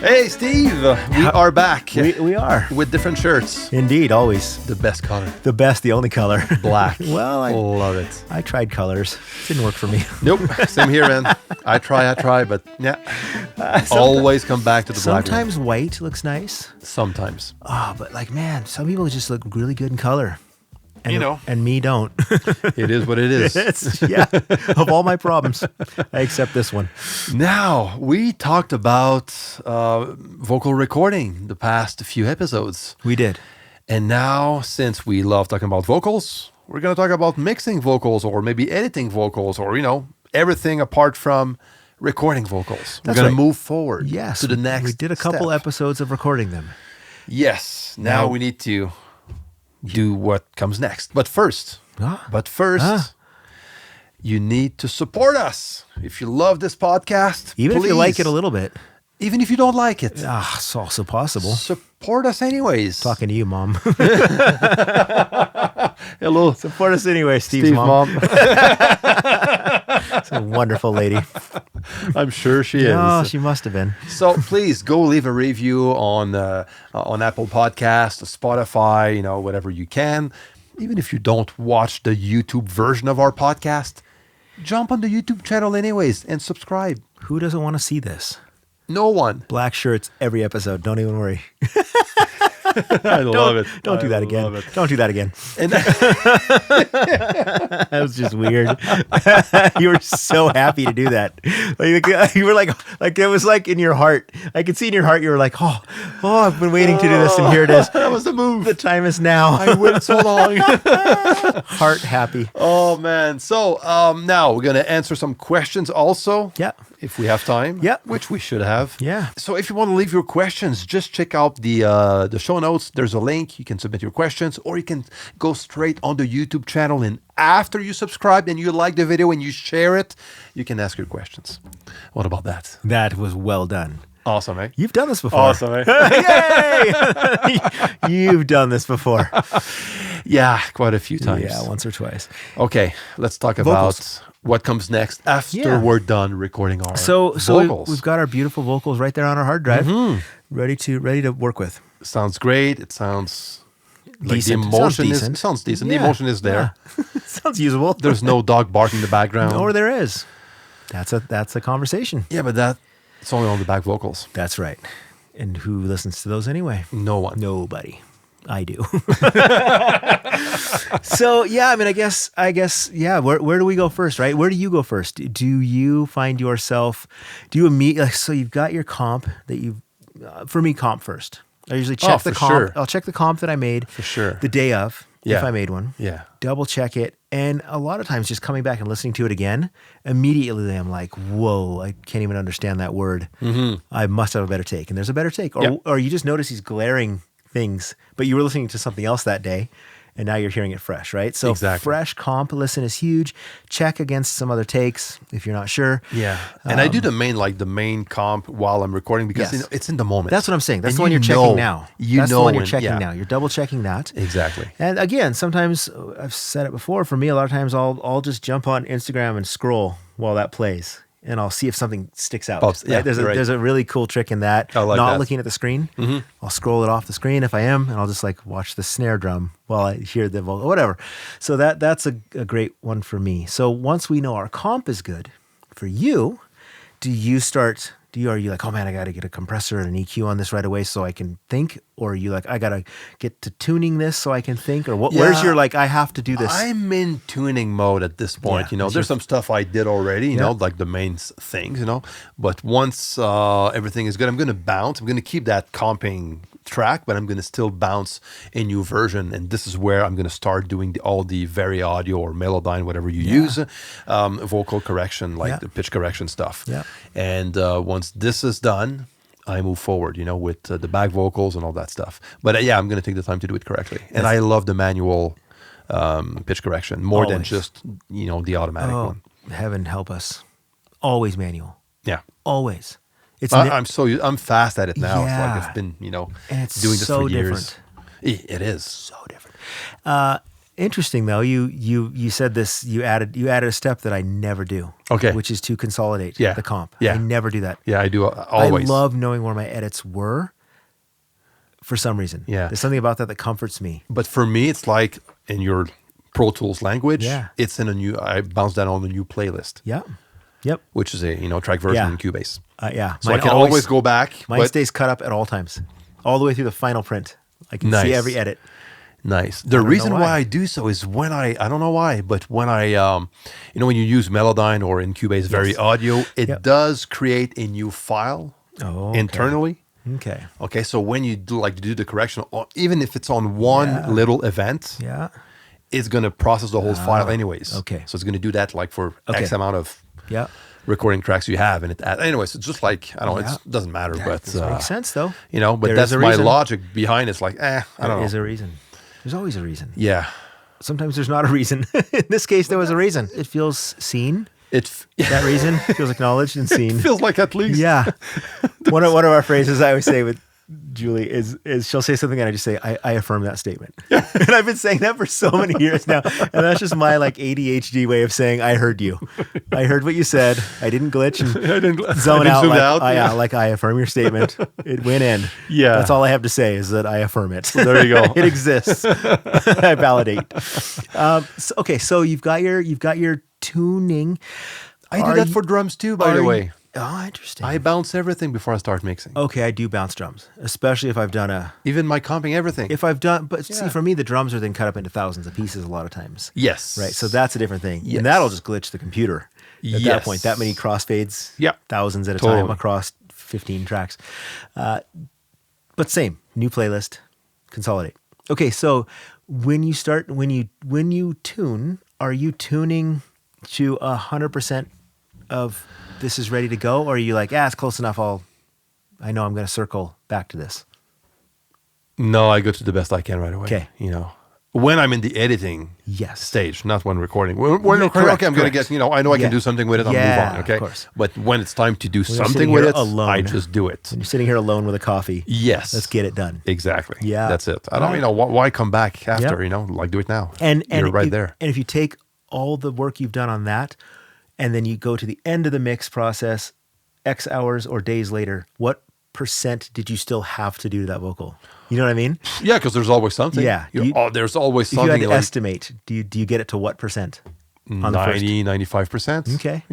Hey, Steve, we are back. We are. With different shirts. Indeed, always. The best color. The best, the only color. Black. Well, I love it. I tried colors. Didn't work for me. Nope. Same here, man. I try, but yeah. Always come back to the black. Sometimes white looks nice. Sometimes. Oh, but like, man, some people just look really good in color. And, and me don't. It is what it is. Of all my problems, I accept this one. Now, we talked about vocal recording the past few episodes. We did. And now, since we love talking about vocals, we're going to talk about mixing vocals or maybe editing vocals or, everything apart from recording vocals. We're going to move forward to the next We did a couple episodes of recording them. Yes. Now we need to do what comes next. But first, you need to support us. If you love this podcast, even if you like it a little bit. Even if you don't like it. It's also possible. Support us anyways. Talking to you, Mom. Hello. Support us anyway, Steve's mom. It's a wonderful lady. I'm sure she is. Oh, she must have been. So please go leave a review on Apple Podcasts, Spotify, whatever you can. Even if you don't watch the YouTube version of our podcast, jump on the YouTube channel anyways and subscribe. Who doesn't want to see this? No one. Black shirts every episode. Don't even worry. I love it. Don't do that again. Don't do that again. And that was just weird. You were so happy to do that. You were like it was like in your heart. I could see in your heart you were like, oh, I've been waiting to do this, and here it is. That was the move. The time is now. I waited so long. Heart happy. Oh man. So now we're gonna answer some questions also. Yeah. If we have time. Yeah. Which we should have. Yeah. So if you want to leave your questions, just check out the show notes. There's a link. You can submit your questions, or you can go straight on the YouTube channel, and after you subscribe and you like the video and you share it, you can ask your questions. What about that? That was well done. Awesome, eh? You've done this before. Awesome, eh? Yay! You've done this before. Yeah, quite a few times. Yeah, once or twice. Okay, let's talk about what comes next after we're done recording our vocals. So we've got our beautiful vocals right there on our hard drive, ready to work with. Sounds great. It sounds like decent. The emotion sounds decent. Yeah. The emotion is there. Yeah. Sounds usable. There's no dog barking in the background. Or there is. That's a conversation. Yeah, but it's only on the back vocals. That's right. And who listens to those anyway? No one. Nobody. I do. So yeah, I mean, I guess, yeah. Where do we go first, right? Where do you go first? Do you find yourself? Do you so you've got your comp that you? For me, comp first. I usually check the comp. Sure. I'll check the comp that I made for sure the day of, if I made one. Yeah. Double check it, and a lot of times just coming back and listening to it again, immediately I'm like, whoa, I can't even understand that word. Mm-hmm. I must have a better take, and there's a better take, or you just notice these glaring things, but you were listening to something else that day, and now you're hearing it fresh, right? So fresh comp listen is huge. Check against some other takes if you're not sure. Yeah, and I do the main comp while I'm recording because it's in the moment. That's what I'm saying. That's the one you're checking now. That's the one you're checking now. You're double checking that. Exactly. And again, sometimes I've said it before. For me, a lot of times I'll just jump on Instagram and scroll while that plays. And I'll see if something sticks out. Yeah, there's a really cool trick in that. I like that. Looking at the screen. Mm-hmm. I'll scroll it off the screen if I am, and I'll just watch the snare drum while I hear the vocal, whatever. So that's a great one for me. So once we know our comp is good, for you, are you like, oh man, I got to get a compressor and an EQ on this right away so I can think? Or are you like, I got to get to tuning this so I can think? Or where's your I have to do this? I'm in tuning mode at this point. Yeah, there's some stuff I did already, you know, like the main things, But once everything is good, I'm going to bounce. I'm going to keep that comping track, but I'm going to still bounce a new version. And this is where I'm going to start doing all the Vari Audio or Melodyne, whatever you use, vocal correction, like the pitch correction stuff. Yeah. And once this is done, I move forward, with the back vocals and all that stuff. But I'm going to take the time to do it correctly. And I love the manual pitch correction more than just, the automatic one. Heaven help us. Always manual. Yeah. Always. I'm fast at it now. Yeah. It's like I've been, and it's doing this so for years. Different. It is so different. interesting though. You said this. You added a step that I never do. Okay. Which is to consolidate the comp. Yeah. I never do that. Yeah, I do always. I love knowing where my edits were. For some reason. Yeah. There's something about that comforts me. But for me, it's like in your Pro Tools language. Yeah. It's in a new. I bounce that on the new playlist. Yeah. Yep. Which is a track version Yeah. in Cubase. Yeah. So I can always go back. Mine stays cut up at all times, all the way through the final print. I can see every edit. Nice. The reason why I do so is when I don't know why, but when I, when you use Melodyne or in Cubase Very Audio, it does create a new file internally. Okay. Okay. So when you do the correction, or even if it's on one little event, it's going to process the whole file anyways. Okay. So it's going to do that like for X amount of recording tracks you have, and anyways, it's just like I don't know, it doesn't matter, but it makes sense though. But that's my logic behind it. It's like I don't know. There is a reason. There's always a reason. Yeah. Sometimes there's not a reason. In this case, there was a reason. It feels seen. That reason feels acknowledged and seen. It feels like at least. Yeah. One of our phrases I always say with Julie is she'll say something and I just say, I affirm that statement. And I've been saying that for so many years now. And that's just my like ADHD way of saying, I heard you. I heard what you said. I didn't glitch and zone out. Like I affirm your statement. It went in. Yeah. That's all I have to say is that I affirm it. There you go. It exists. I validate. So you've got your tuning. I do that for drums too, by the way. Oh, interesting. I bounce everything before I start mixing. Okay, I do bounce drums, especially if I've done even my comping, everything. See, for me, the drums are then cut up into thousands of pieces a lot of times. Yes. Right, so that's a different thing. Yes. And that'll just glitch the computer at that point. That many crossfades, thousands at a time across 15 tracks. But same, new playlist, consolidate. Okay, so when you tune, are you tuning to 100% of this is ready to go, or are you like, it's close enough, I know I'm going to circle back to this? No, I go to the best I can right away. Okay. When I'm in the editing stage, not when recording. When recording, I'm going to get, I know I can do something with it, I'll move on, okay? Of course. But when it's time to do something with it, I just do it. When you're sitting here alone with a coffee. Yes. Let's get it done. Exactly. Yeah. That's it. I don't, why come back after, like do it now. And you're right there. And if you take all the work you've done on that, and then you go to the end of the mix process, X hours or days later, what % did you still have to do to that vocal? You know what I mean? Yeah, because there's always something. Yeah. There's always something. If you had to estimate, do you get it to what %? 90, 95%. Okay.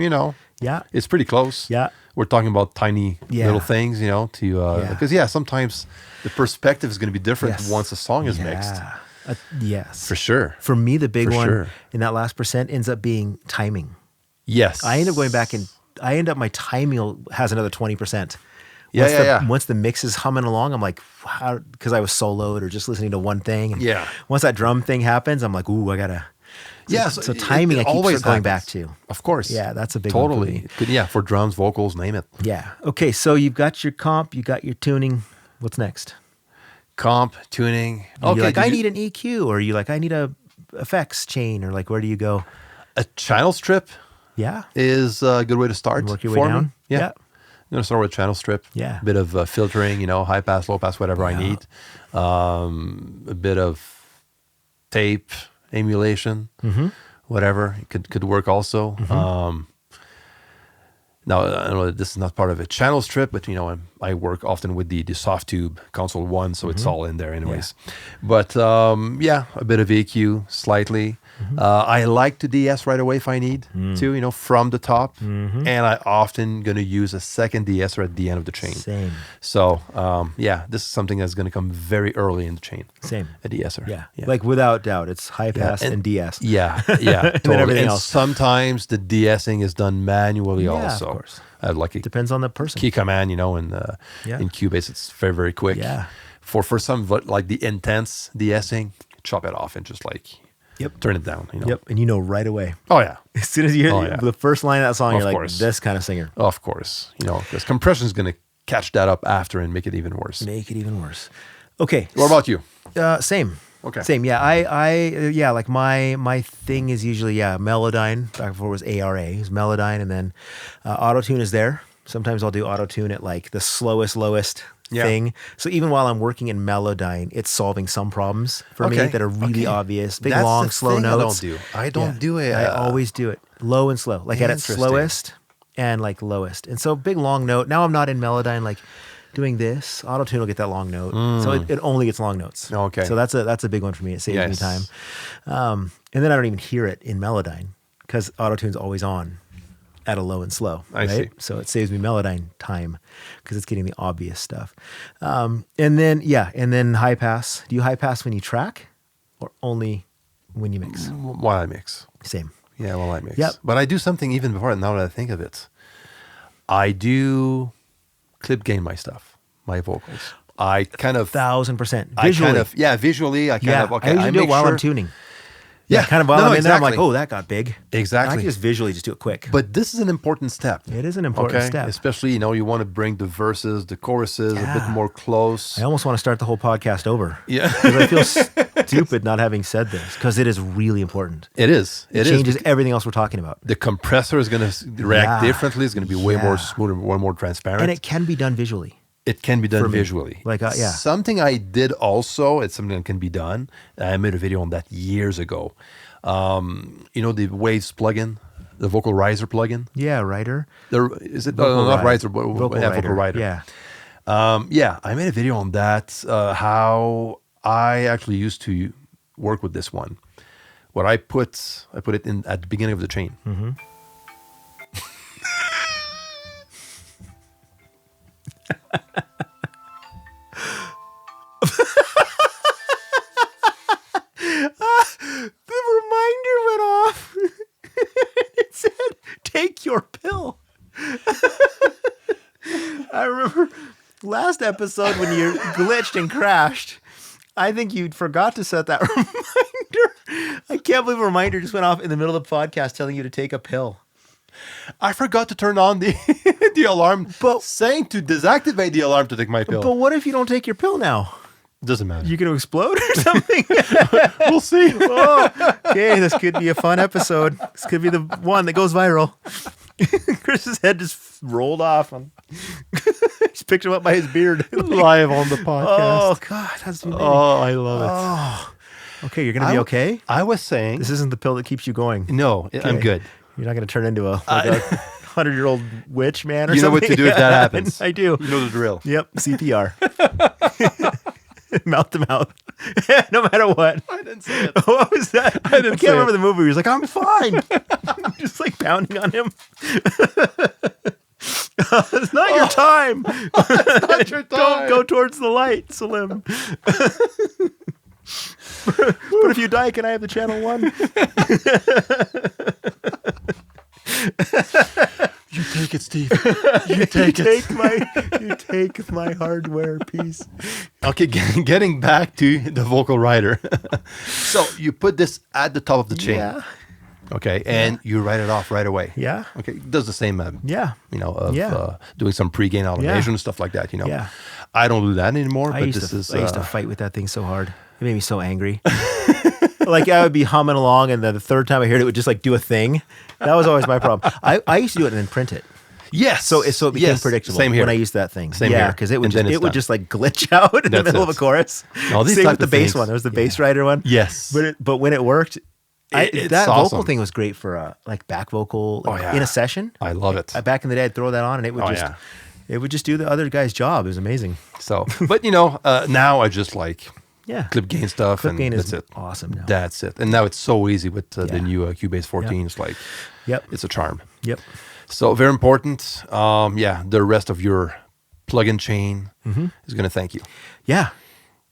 Yeah. It's pretty close. Yeah. We're talking about tiny little things, because sometimes the perspective is going to be different once a song is mixed. Yes. For sure. For me, the big one in that last % ends up being timing. Yes. I end up going back and my timing has another 20%. Once the mix is humming along, I'm like, wow, because I was soloed or just listening to one thing. And once that drum thing happens, I'm like, ooh, I gotta. So timing, I keep going back to. Of course. Yeah, that's a big one for me. Yeah, for drums, vocals, name it. Yeah. Okay, so you've got your comp, you got your tuning. What's next? Comp, tuning. Okay, you're like, I need an EQ, or you like, I need a effects chain, or like, where do you go? A channel strip. Yeah. Is a good way to start. Work your way down. Yeah. I'm going to start with channel strip. Yeah. A bit of filtering, high pass, low pass, whatever I need. A bit of tape, emulation, whatever. It could work also. Now, I know that this is not part of a channel strip, but I work often with the soft tube console 1, so it's all in there anyways. Yeah. But a bit of EQ, slightly. I like to DS right away if I need to, from the top. And I often going to use a second de-esser at the end of the chain. Same. So, this is something that's going to come very early in the chain. Same. A de-esser. Yeah. Like without doubt, it's high pass and DS. Yeah, and totally. then everything else. Sometimes the de-essing is done manually also. Of course. Like it depends on the person. Key command, in Cubase, it's very, very quick. Yeah. For some, like the intense de-essing, chop it off and just turn it down. Yep, and right away. Oh yeah. As soon as you hear the first line of that song, you're like, this kind of singer. Of course, because compression is going to catch that up after and make it even worse. Okay. What about you? Same. Okay. Same. Yeah. I like my thing is usually Melodyne. Back before it was ARA. It was Melodyne, and then Auto-Tune is there. Sometimes I'll do auto tune at like the lowest Yeah. thing. So even while I'm working in Melodyne, it's solving some problems for me that are really obvious. Big, That's long, the slow thing notes. I don't do it. I always do it low and slow, like at its Interesting. slowest and like lowest. And so big, long note. Now I'm not in Melodyne like doing this. Auto tune will get that long note. So it only gets long notes. Okay. So that's a big one for me. It saves me time. And then I don't even hear it in Melodyne because auto tune's always on at a low and slow. I see. So it saves me Melodyne time because it's getting the obvious stuff. And then high pass. Do you high pass when you track or only when you mix? While I mix. Same. Yeah, while I mix. Yep. But I do something even before that, now that I think of it. I do clip gain my stuff, my vocals. I kind of 1,000%. I Visually. kind of visually I kind of I usually do it make while I'm sure- tuning. Yeah, kind of while no, I'm in there, I'm like, exactly. oh, that got big. Exactly. I can just visually just do it quick. But this is an important step. It is an important step. Especially, you want to bring the verses, the choruses a bit Yeah. more close. I almost want to start the whole podcast over. Yeah. Because I feel stupid not having said this because it is really important. It is. It changes everything else we're talking about. The compressor is going to react Yeah. differently. It's going to be way more Yeah. smooth, way more transparent. And it can be done visually. It can be done for me. visually. Like, yeah. Something I did also, it's something that can be done. I made a video on that years ago. The Waves plugin, the vocal riser plugin. Yeah, writer. Is it Vocal not riser. riser, but Vocal vocal writer. rider. Yeah. I made a video on that. How I actually used to work with this one. What I put it in at the beginning of the chain. Mm-hmm. The reminder went off. It said, take your pill. I remember last episode when you glitched and crashed. I think you forgot to set that reminder. I can't believe a reminder just went off in the middle of the podcast telling you to take a pill. I forgot to turn on the the alarm, saying to deactivate the alarm to take my pill. But what if you don't take your pill now? Doesn't matter. You going to explode or something? We'll see. Oh, okay, this could be a fun episode. This could be the one that goes viral. Chris's head just rolled off. He's picked him up by his beard. Live on the podcast. Oh, God. That's me. Oh, I love it. Oh. Okay, you're going to be okay? I was saying... This isn't the pill that keeps you going. No, I'm good. You're not going to turn into a 100-year-old witch man or You know something? what to do if that happens. I do. You know the drill. Yep, CPR. Mouth to mouth. No matter what. I didn't say it. What was that? I didn't can't say remember it. the movie. He was like, I'm fine. Just like pounding on him. It's not your time. It's not your Don't time. go towards the light, Slim. But if you die, can I have the channel 1? You take it, Steve. You take it. You take my hardware piece. Okay, getting back to the vocal rider. So you put this at the top of the chain. Yeah. Okay, and you write it off right away. Yeah. Okay, it does the same. Yeah. Doing some pre-gain automation and stuff like that. Yeah. I don't do that anymore. I but used this to is fight with that thing so hard. It made me so angry. Like I would be humming along, and then the third time I heard it, would just like do a thing. That was always my problem. I used to do it and then print it. yes. So it became predictable. Same here. When I used that thing. Same yeah, here. because it would And then just, it's it would done. just like glitch out in the That's middle it. of a chorus. All these Same type with the of bass things. one. There was the bass rider one. Yes. But when it worked, It's that awesome. vocal thing was great for like back vocal yeah. in a session. I love it. Back in the day, I'd throw that on, and it would it would just do the other guy's job. It was amazing. So, but now I just like Yeah. clip gain stuff, Clip and gain that's is it. awesome now. That's it. And now it's so easy with the Yeah. new Cubase 14. It's like, Yep. it's a charm. Yep. So very important. The rest of your plugin chain is going to thank you. Yeah.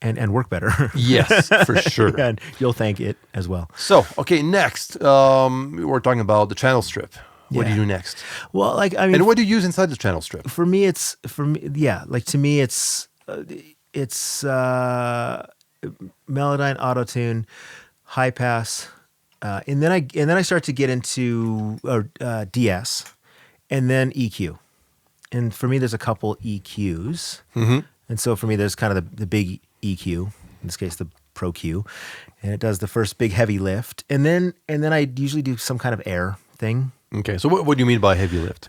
And work better. Yes, for sure. And you'll thank it as well. So, okay, next, we're talking about the channel strip. What do you Yeah. do next? Well, like I mean, And what do you use inside the channel strip? to me, to me, it's Melodyne, Autotune, high pass, and then I start to get into DS, and then EQ. And for me, there's a couple EQs, and so for me, there's kind of the big EQ, in this case, the Pro Q, and it does the first big heavy lift, and then I usually do some kind of air thing. Okay, so what do you mean by heavy lift?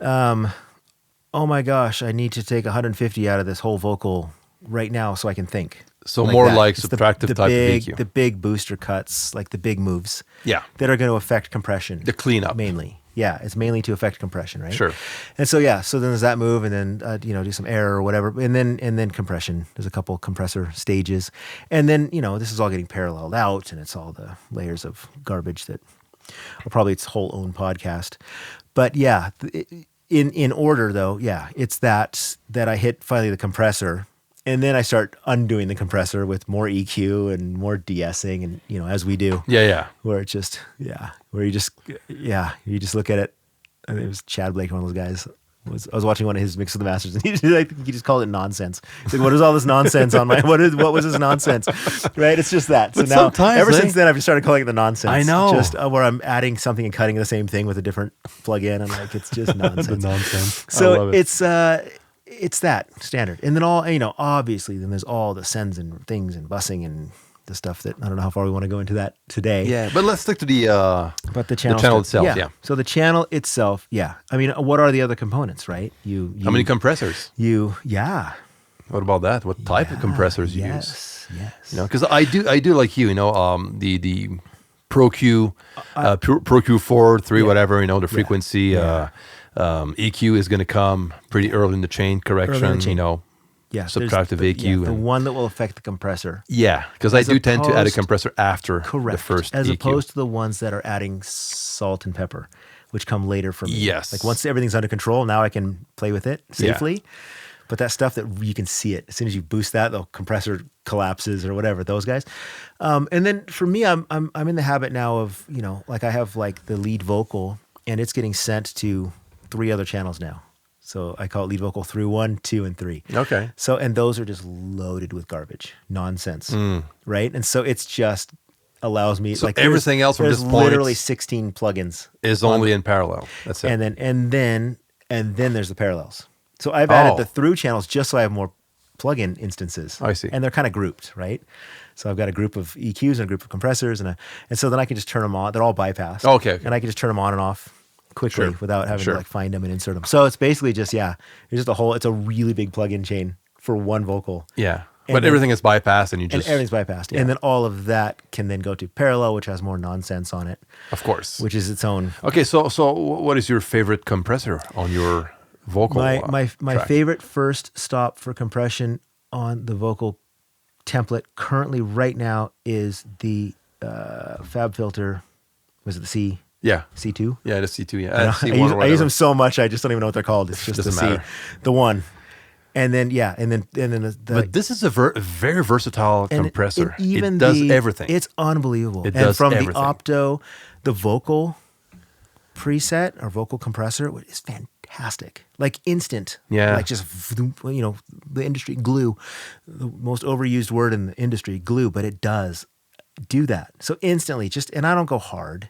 oh my gosh, I need to take 150 out of this whole vocal right now so I can think. So more that. like It's subtractive the type big, of EQ. the big booster cuts, like the big moves. Yeah. That are going to affect compression. The cleanup. Mainly. Yeah, it's mainly to affect compression, right? Sure. And so so then there's that move, and then do some air or whatever, and then compression. There's a couple compressor stages, and then this is all getting paralleled out, and it's all the layers of garbage that are probably its whole own podcast. But yeah, in order though, it's that I hit finally the compressor. And then I start undoing the compressor with more EQ and more de-essing, and as we do. Yeah. Where it's just where you just look at it. I think it was Chad Blake, one of those guys. I was watching one of his mix of the masters, and I think he just called it nonsense. He's like, "What is all this nonsense on my? What was this nonsense?" Right? It's just that. So But now, ever sometimes, since then, I've just started calling it the nonsense. I know. Just where I'm adding something and cutting the same thing with a different plug-in, and like it's just nonsense. The nonsense. I So love it. it's that standard. And then obviously then there's all the sends and things and busing and the stuff that I don't know how far we want to go into that today. Yeah, but let's stick to the channel itself. stuff. Yeah. So the channel itself, I mean, what are the other components, right? You How many compressors? What about that? What type of compressors you use? Yes. Because I do like you. The Pro Q, Pro Q4, 3, whatever. The frequency. EQ is going to come pretty early in the chain correction. Subtractive EQ. The one that will affect the compressor. Yeah, because I do tend to add a compressor after the first as EQ. opposed to the ones that are adding salt and pepper, which come later for me. Yes. Like once everything's under control, now I can play with it safely. Yeah. But that stuff that you can see it, as soon as you boost that, the compressor collapses or whatever, those guys. And then for me, I'm in the habit now of, like I have like the lead vocal and it's getting sent to 3 other channels now. So I call it lead vocal through 1, 2, and 3. Okay. So, and those are just loaded with garbage, nonsense, right? And so it's just allows me so like everything else from this point literally 16 plugins is only in parallel. That's it. And then there's the parallels. So I've added the through channels just so I have more plugin instances. I see. And they're kind of grouped, right? So I've got a group of EQs and a group of compressors, and so then I can just turn them on. They're all bypassed. Okay. And I can just turn them on and off quickly without having to like find them and insert them. So it's basically just it's just it's a really big plugin chain for one vocal. Yeah. But everything is bypassed and everything's bypassed. Yeah. And then all of that can then go to parallel, which has more nonsense on it. Of course. Which is its own. Okay, so what is your favorite compressor on your vocal My track? favorite first stop for compression on the vocal template currently right now is the Fab Filter. Was it the C? Yeah. C2? Yeah, the C2, yeah. I use them so much, I just don't even know what they're called. It's just the C. The one. And then, but this is a very versatile compressor. Even it does everything. It's unbelievable. It does everything. The Opto, the vocal preset or vocal compressor is fantastic. Like instant. Yeah. Like just, the industry glue, the most overused word in the industry, glue, but it does do that. So instantly, and I don't go hard,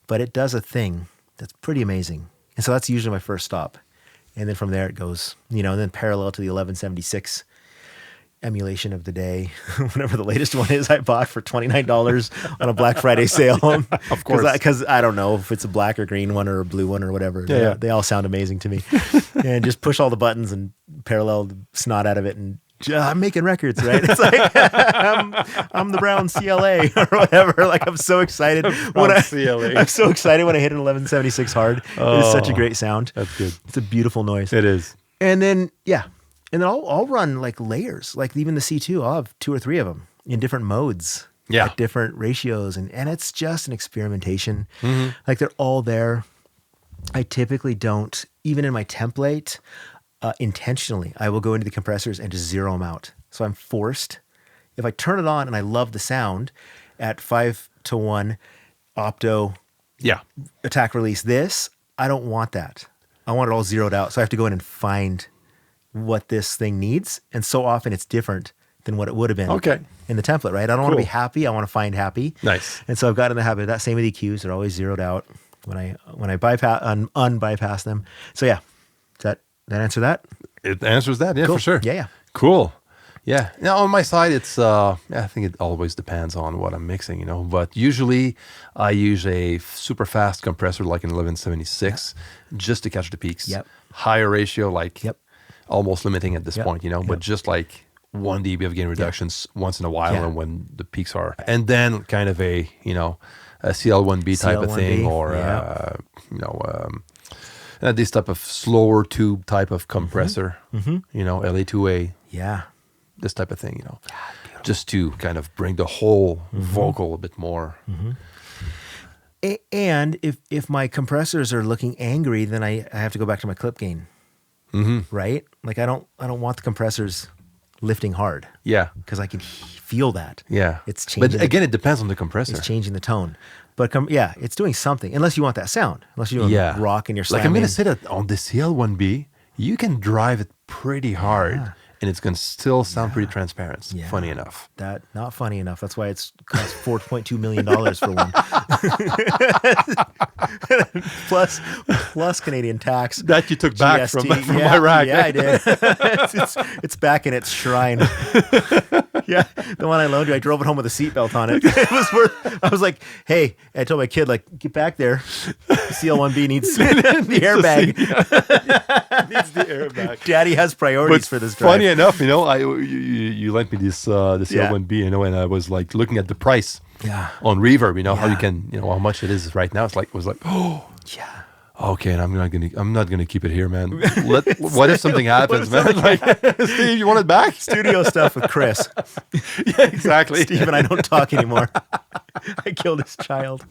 but it does a thing that's pretty amazing. And so that's usually my first stop. And then from there it goes, and then parallel to the 1176 emulation of the day, whatever the latest one is I bought for $29 on a Black Friday sale. Of course. Because I don't know if it's a black or green one or a blue one or whatever. Yeah. They all sound amazing to me. And just push all the buttons and parallel the snot out of it and I'm making records, right? It's like I'm the brown CLA or whatever. Like I'm so excited I'm so excited when I hit an 1176 hard. It is such a great sound. That's good. It's a beautiful noise. It is. And then I'll run like layers, like even the C2. I'll have 2 or 3 of them in different modes, at different ratios, and it's just an experimentation. Mm-hmm. Like they're all there. I typically don't, even in my template. Intentionally, I will go into the compressors and just zero them out. So I'm forced. If I turn it on and I love the sound at 5-to-1 opto, attack release this, I don't want that. I want it all zeroed out. So I have to go in and find what this thing needs. And so often it's different than what it would have been in the template, right? I don't want to be happy. I want to find happy. Nice. And so I've got in the habit of that. Same with EQs. They're always zeroed out when I bypass unbypass them. So yeah, that answer that? It answers that, cool. for sure. Yeah. Cool. Yeah. Now on my side, it's I think it always depends on what I'm mixing, But usually, I use a super fast compressor like an 1176, just to catch the peaks. Yep. Higher ratio, like Yep. almost limiting at this point, But Yep. just like 1 dB of gain reductions once in a while, Yeah. and when the peaks are, and then kind of a a CL1B type of thing, CL1B, or yeah. this type of slower tube type of compressor, LA2A. Yeah. This type of thing, just to kind of bring the whole vocal a bit more. And if my compressors are looking angry, then I have to go back to my clip gain, right? Like I don't want the compressors lifting hard. Yeah, because I can feel that. yeah, it's changing. But again, it depends on the compressor. It's changing the tone, but it's doing something. Unless you want that sound, unless you're doing rock and you're slamming. Like I'm gonna say that on the CL1B, you can drive it pretty hard. And it's going to still sound pretty transparent. Yeah. Funny enough. That not funny enough. That's why it's cost $4.2 million for one. plus Canadian tax. That you took back GST. from my rack. Yeah, I did. it's back in its shrine. Yeah, the one I loaned you, I drove it home with a seatbelt on it. It was worth. I was like, hey, I told my kid, like, get back there. CL1B needs the airbag. Needs the airbag. Daddy has priorities for this drive. Funny enough, you lent me this CL1B, and I was like looking at the price on Reverb, how you can, how much it is right now. It was like, oh yeah. Okay, and I'm not gonna keep it here, man. What if something happens, man? Like, Steve, you want it back? Studio stuff with Chris. Yeah, exactly. Steve and I don't talk anymore. I killed his child.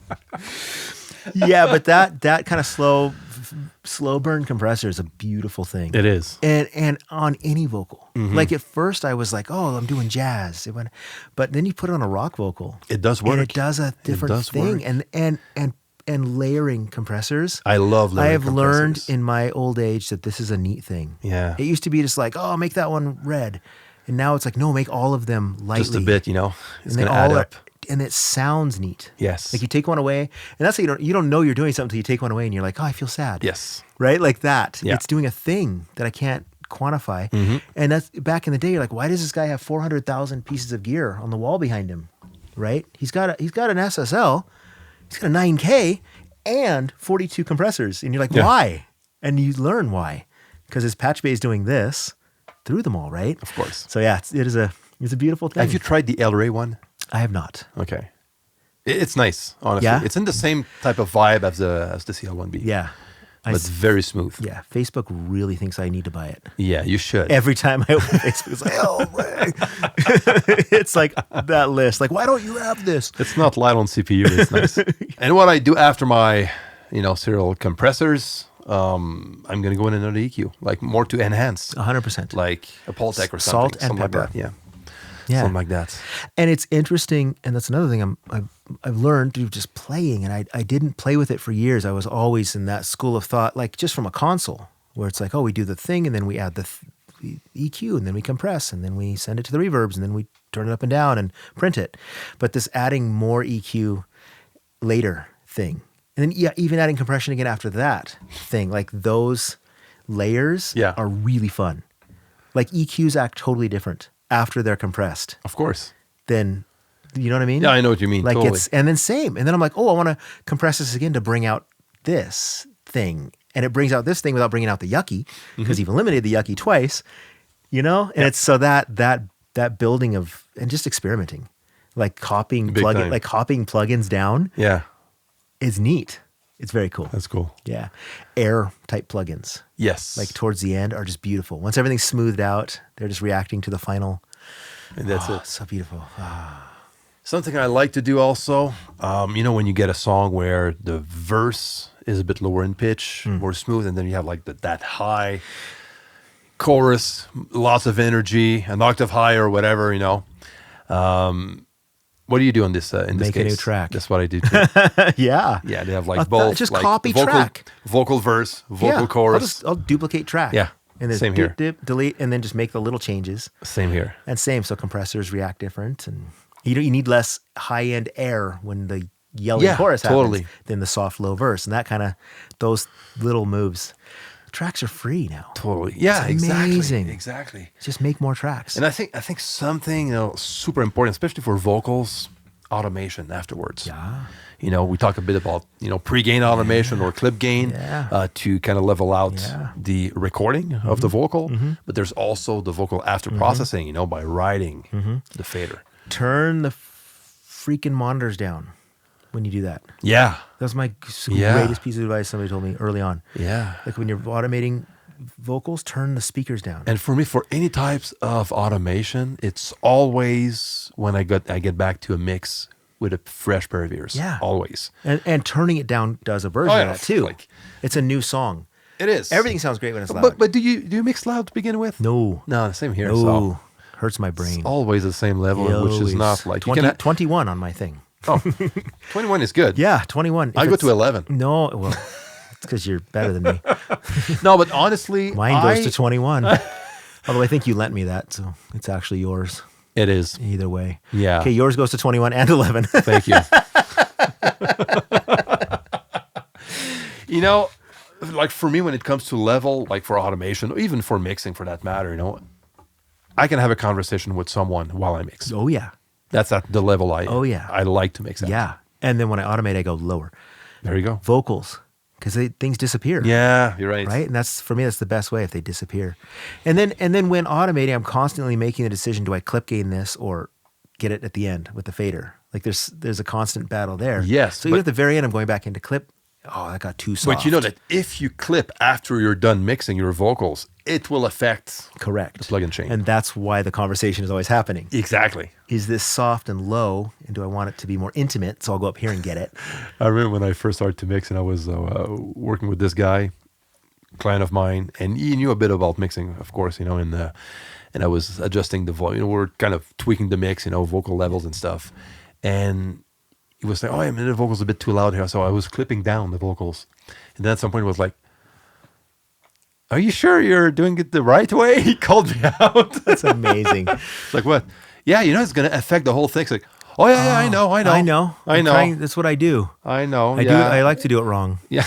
Yeah, but that kind of slow burn compressor is a beautiful thing. It is, and on any vocal. Like at first, I was like, "Oh, I'm doing jazz," but then you put it on a rock vocal. It does work. And it does a different thing. And layering compressors. I love layering. I have learned in my old age that this is a neat thing. Yeah. It used to be just like, oh, make that one red. And now it's like, no, make all of them lightly. Just a bit, It's going to add up. And it sounds neat. Yes. Like you take one away, and that's how you don't know you're doing something until you take one away and you're like, oh, I feel sad. Yes. Right? Like that. Yeah. It's doing a thing that I can't quantify. And that's back in the day, you're like, why does this guy have 400,000 pieces of gear on the wall behind him? Right? He's got an SSL, he's got a 9K, and 42 compressors. And you're like, why? And you learn why. Because his patch bay is doing this through them all, right? Of course. So yeah, it's a beautiful thing. Have you tried the El Rey one? I have not. Okay. It's nice, honestly. Yeah? It's in the same type of vibe as the CL1B. Yeah. But it's very smooth. Yeah. Facebook really thinks I need to buy it. Yeah, you should. Every time I open Facebook, it's like, oh, man. It's like that list. Like, why don't you have this? It's not light on CPU. It's nice. And what I do after my, serial compressors, I'm going to go in another EQ, like more to enhance. 100%. Like a Pultec or something. Salt and something pepper. Like that. Yeah. Something like that. And it's interesting, and that's another thing I've learned through just playing, and I didn't play with it for years. I was always in that school of thought, like just from a console, where it's like, oh, we do the thing, and then we add the EQ, and then we compress, and then we send it to the reverbs, and then we turn it up and down and print it. But this adding more EQ later thing, and then even adding compression again after that thing, like those layers are really fun. Like EQs act totally different after they're compressed. Of course. Then, you know what I mean? Yeah, I know what you mean. Like totally. and then same. And then I'm like, oh, I want to compress this again to bring out this thing. And it brings out this thing without bringing out the yucky, because you've eliminated the yucky twice, And it's so that building of, and just experimenting, like copying plugins down. Yeah. Is neat. It's very cool. That's cool. Yeah. Air type plugins. Yes. Like towards the end are just beautiful. Once everything's smoothed out, they're just reacting to the final. And that's it. So beautiful. Something I like to do also, when you get a song where the verse is a bit lower in pitch, more smooth, and then you have like that high chorus, lots of energy, an octave higher or whatever, What do you do in this case? Make a new track. That's what I do too. Yeah. Yeah, they have like both. Just like copy track. Vocal verse, vocal chorus. I'll duplicate track. Yeah. And then Same here. Delete, and then just make the little changes. Same here. And same. So compressors react different, and you need less high end air when the yelling chorus happens than the soft low verse, and that kind of those little moves. tracks are free now. Totally. Yeah, It's amazing. exactly. Exactly. Just make more tracks. And I think something super important, especially for vocals, automation afterwards. Yeah. We talk a bit about pre-gain automation or clip gain to kind of level out the recording of the vocal. But there's also the vocal after processing, by riding the fader. Turn the freaking monitors down when you do that. Yeah. That was my greatest piece of advice somebody told me early on. Yeah. Like when you're automating vocals, turn the speakers down. And for me, for any types of automation, it's always when I get back to a mix with a fresh pair of ears. Yeah. Always. And turning it down does a version of that too. It's a new song. It is. Everything sounds great when it's loud. But do you mix loud to begin with? No. No, same here. No. So Hurts my brain. it's always the same level, which is not like 21 on my thing. Oh, 21 is good. Yeah, 21. I go to 11. No, well, it's because you're better than me. No, but honestly, Mine goes to 21. Although I think you lent me that, so it's actually yours. It is. Either way. Yeah. Okay, yours goes to 21 and 11. Thank you. Like for me, when it comes to level, like for automation, or even for mixing for that matter, I can have a conversation with someone while I mix. Oh, yeah. That's at the level I like to mix at. Yeah. And then when I automate, I go lower. There you go. Vocals, because things disappear. Yeah, you're right. Right? And for me, that's the best way if they disappear. And then when automating, I'm constantly making the decision, do I clip gain this or get it at the end with the fader? Like there's a constant battle there. Yes. So even at the very end, I'm going back into clip. Oh, that got too soft. But you know that if you clip after you're done mixing your vocals, it will affect Correct. the plug and chain. And that's why the conversation is always happening. Exactly. Is this soft and low? And do I want it to be more intimate? So I'll go up here and get it. I remember when I first started to mix and I was working with this guy, client of mine, and he knew a bit about mixing, of course, and I was adjusting the volume. We're kind of tweaking the mix, vocal levels and stuff. And he was saying, oh, the vocals a bit too loud here. So I was clipping down the vocals. And then at some point it was like, are you sure you're doing it the right way? He called me out. That's amazing. It's like, what? Yeah, it's going to affect the whole thing. It's like, oh, yeah, I know. That's what I do. I know. I like to do it wrong. Yeah.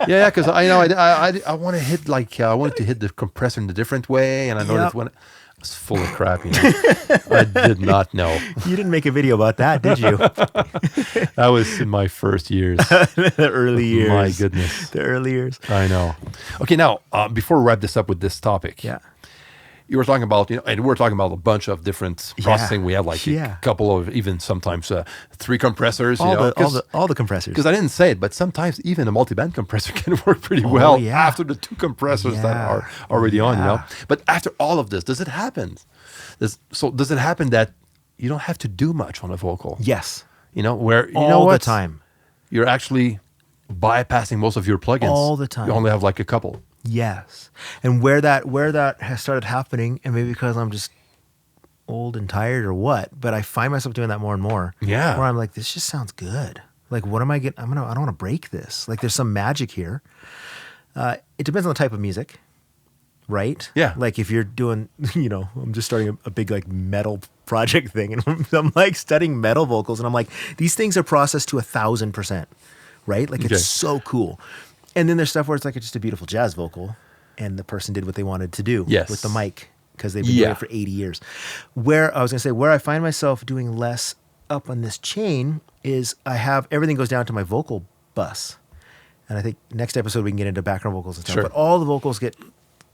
Yeah, because I want to hit I wanted to hit the compressor in a different way. And I noticed when I was full of crap, I did not know. You didn't make a video about that, did you? That was in my first years. The early years. My goodness. The early years. I know. Okay, now, before we wrap this up with this topic. Yeah. You were talking about, and we're talking about a bunch of different processing. We have a couple of, even sometimes 3 compressors. All the compressors. Because I didn't say it, but sometimes even a multi-band compressor can work pretty well after the 2 compressors that are already on, But after all of this, does it happen? Does it happen that you don't have to do much on a vocal? Yes. Where, all the time. You're actually bypassing most of your plugins. All the time. You only have like a couple. Yes. And where that has started happening, and maybe because I'm just old and tired or what, but I find myself doing that more and more. Yeah. Where I'm like, this just sounds good. Like, what am I getting? I don't want to break this. Like, there's some magic here. It depends on the type of music, right? Yeah. Like if you're doing, I'm just starting a big like metal project thing, and I'm like studying metal vocals, and I'm like, these things are processed to 1,000%, right? Like it's so cool. And then there's stuff where it's like just a beautiful jazz vocal, and the person did what they wanted to do with the mic because they've been doing it for 80 years. Where I find myself doing less up on this chain is everything goes down to my vocal bus. And I think next episode we can get into background vocals and stuff. But all the vocals get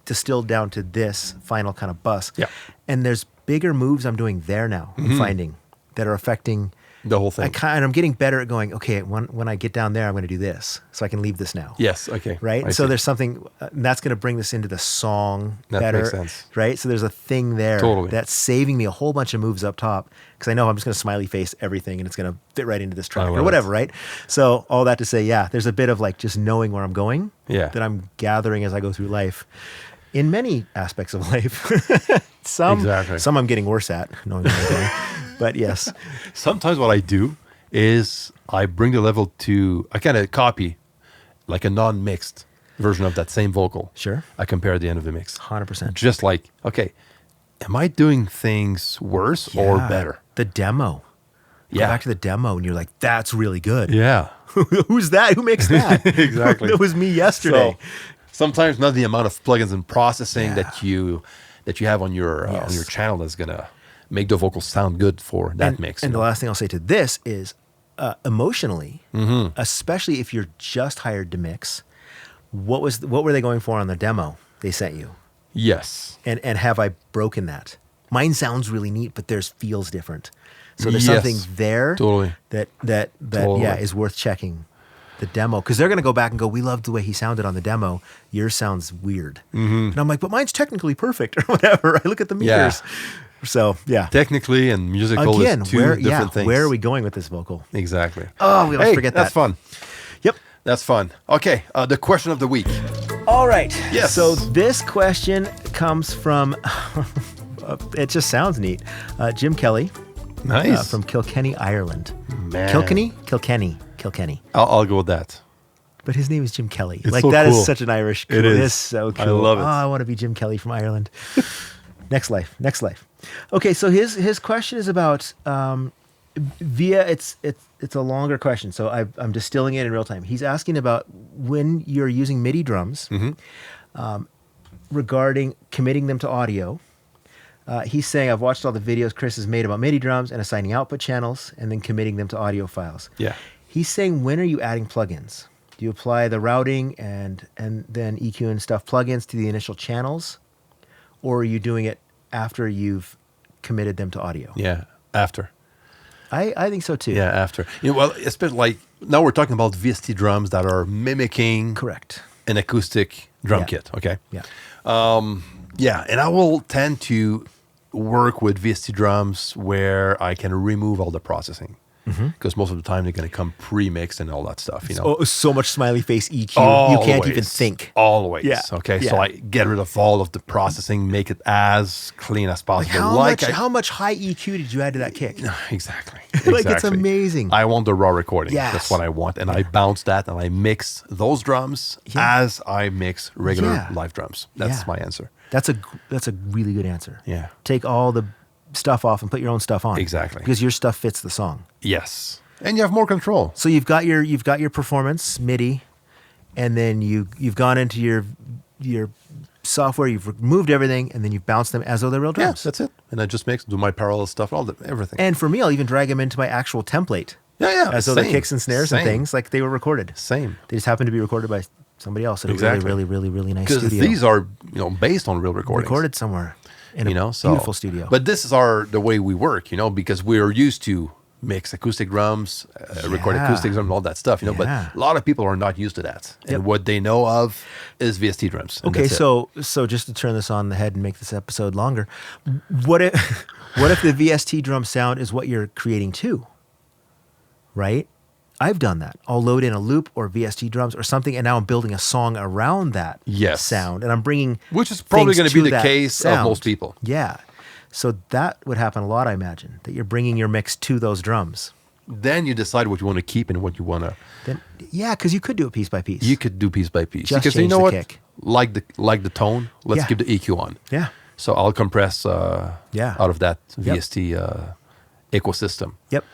distilled down to this final kind of bus. Yeah. And there's bigger moves I'm doing there now, I'm finding, that are affecting the whole thing. And I'm getting better at going, okay, when I get down there, I'm going to do this. So I can leave this now. Yes, okay. Right? So there's something, that's going to bring this into the song better. That makes sense. Right? So there's a thing there that's saving me a whole bunch of moves up top, because I know I'm just going to smiley face everything and it's going to fit right into this track or whatever, right? So all that to say, there's a bit of like just knowing where I'm going that I'm gathering as I go through life. In many aspects of life. Some I'm getting worse at knowing where I'm going. But yes. Sometimes what I do is I bring the level to, I kind of copy like a non-mixed version of that same vocal. Sure. I compare at the end of the mix. 100%. Just like, okay, am I doing things worse or better? The demo. Go back to the demo and you're like, that's really good. Yeah. Who's that? Who makes that? Exactly. It was me yesterday. Sometimes not the amount of plugins and processing Yeah. that you have on your channel that's gonna make the vocals sound good for that mix. And the last thing I'll say to this is emotionally, especially if you're just hired to mix, what were they going for on the demo they sent you? Yes. And have I broken that? Mine sounds really neat, but theirs feels different. So there's Yes. something there Totally. that Totally. is worth checking the demo, because they're going to go back and go, we loved the way he sounded on the demo. Yours sounds weird. And I'm like, but mine's technically perfect or whatever. I look at the meters. So yeah. Technically and musical Again, is two different things. where are we going with this vocal? Exactly. Oh, we almost forget that. That's fun. Yep. That's fun. Okay, the question of the week. All right. Yes. So this question comes from, it just sounds neat, Jim Kelly. Nice. From Kilkenny, Ireland. Man. Kilkenny. I'll go with that. But his name is Jim Kelly. It's like so that cool. is such an Irish. It It is. is so cool. I love it. Oh, I want to be Jim Kelly from Ireland. Next life. Okay, so his question is about it's a longer question. So I'm distilling it in real time. He's asking about when you're using MIDI drums, regarding committing them to audio. He's saying, I've watched all the videos Chris has made about MIDI drums and assigning output channels and then committing them to audio files. Yeah. He's saying, when are you adding plugins? Do you apply the routing and then EQ and stuff plugins to the initial channels? Or are you doing it after you've committed them to audio? Yeah. After. I think so too. Yeah, after. Well, especially like now we're talking about VST drums that are mimicking Correct. an acoustic drum Yeah. kit. Okay. Yeah. Yeah, and I will tend to work with VST drums where I can remove all the processing. Because most of the time they're going to come pre-mixed and all that stuff, you know. Oh, so much smiley face EQ. You can't even think. Always. Yeah, Okay. yeah. So I get rid of all of the processing, make it as clean as possible. How much high EQ did you add to that kick? Exactly. Like, it's Exactly. amazing. I want the raw recording. Yes. That's what I want. And I bounce that and I mix those drums as I mix regular Yeah. live drums. That's Yeah. my answer. That's a really good answer. Yeah. Take all the stuff off and put your own stuff on. Exactly. Because your stuff fits the song. Yes. And you have more control. So you've got your performance MIDI, and then you've gone into your software, you've removed everything, and then you've bounced them as though they're real Yeah, drums. that's it. And I just do my parallel stuff, everything. And for me, I'll even drag them into my actual template. Yeah. As though they're Same. kicks and snares and Same. things, like they were recorded. Same. They just happen to be recorded by somebody else at a Exactly. really, really, really, really nice Because studio. these are, based on real recordings. recorded somewhere in a So beautiful studio. But this is the way we work, because we're used to mix acoustic drums, record Yeah. acoustic drums, all that stuff, Yeah. But a lot of people are not used to that. And Yep. what they know of is VST drums. and Okay, that's it. so just to turn this on the head and make this episode longer, what if the VST drum sound is what you're creating too? Right? I've done that. I'll load in a loop or VST drums or something, and now I'm building a song around that Yes. sound, and I'm bringing Which is probably things going to be the that case of sound. most people. Yeah, so that would happen a lot, I imagine, that you're bringing your mix to those drums. Then you decide what you want to keep and what you want to. Then yeah, because you could do it piece by piece. You could do piece by piece. Just because change you know the what? kick. Like the tone, let's Yeah. keep the EQ on. Yeah. So I'll compress Yeah. out of that Yep. VST ecosystem. Yep.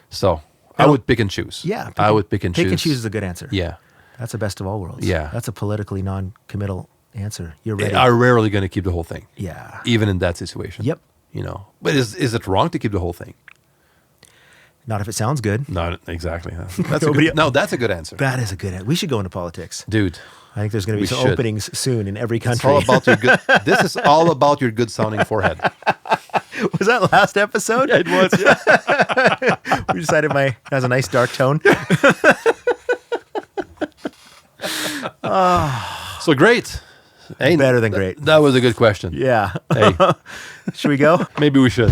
So I would pick and choose. Yeah. I would pick and choose. Pick and choose is a good answer. Yeah. That's the best of all worlds. Yeah. That's a politically non-committal answer. You're ready. I'm rarely going to keep the whole thing. Yeah. Even in that situation. Yep. But is it wrong to keep the whole thing? Not if it sounds good. Not exactly. That's Nobody- that's a good answer. That is a good answer. We should go into politics. Dude. I think there's going to be We some should. openings soon in every It's country. all about your good. This is all about your good sounding forehead. Was that last episode? It was. Yeah. We decided has a nice dark tone. So great. Hey, Better than great. That was a good question. Yeah. Hey, Should we go? maybe we should.